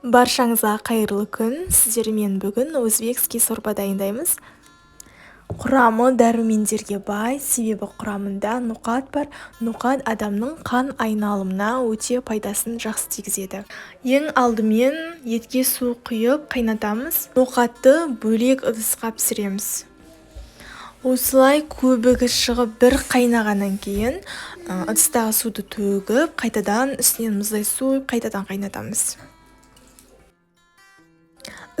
Баршаңызға қайырлы күн. Сіздермен бүгін өзбекский сорпа дайындаймыз. Құрамы дәрумендерге бай, себебі құрамында нұқат бар. Нұқат адамның қан айналымына өте пайдасын жақсы тигізеді. Ең алдымен етке су құйып қайнатамыз. Нұқатты бөлек ыдысқа пісіреміз. Осылай көбігі шығып бір қайнағаннан кейін ыдыстағы суды төгіп, қайтадан үстінен мұздай су құйып, қайтадан қайнатамыз.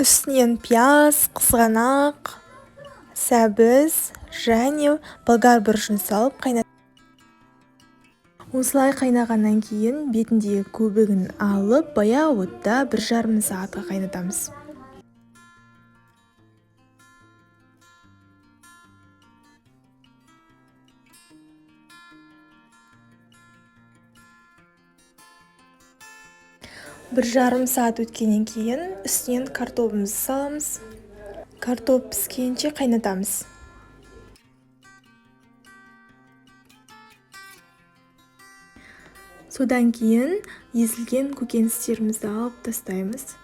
Үстінен пияз, қызғанақ, сәбіз және болгар бұрышын салып қайнатамыз. Осылай қайнағаннан кейін бетіндегі көбігін алып, баяу отта 1,5 сағатқа қайнатамыз. Бір жарым сағат өткеннен кейін үстінен картопымызды саламыз. Картоп піскенше қайнатамыз. Содан кейін езілген көкөністерімізді алып тастаймыз.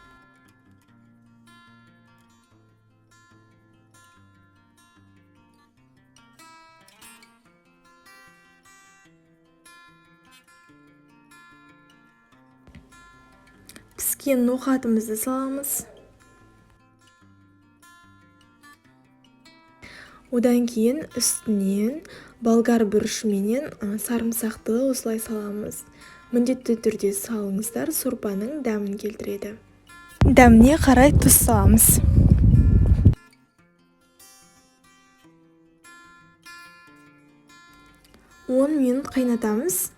Піскен ноқатымызды саламыз. Одан кейін үстінен болгар бұрышыменен сарымсақты осылай саламыз. Міндетті түрде салыңыздар, сорпаның дәмін келтіреді. Дәміне қарай тұз саламыз. Он минут қайнатамыз.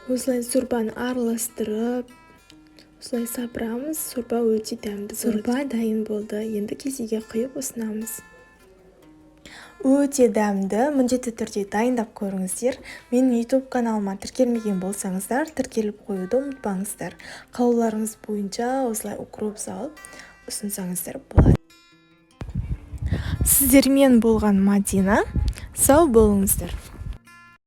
Осылай сорпаны араластырып, осылай сапырамыз. Сорпа өте дәмді. Сорпа дайын болды. Енді кесеге құйып ұсынамыз. Өте дәмді, міндетті түрде дайындап көріңіздер. Менің YouTube каналыма тіркелмеген болсаңыздар, тіркеліп қоюды ұмытпаңыздар. Қалауларыңыз бойынша осылай укроп салып ұсынсаңыздар болады. Сіздермен болған Мадина. Сау болыңыздар.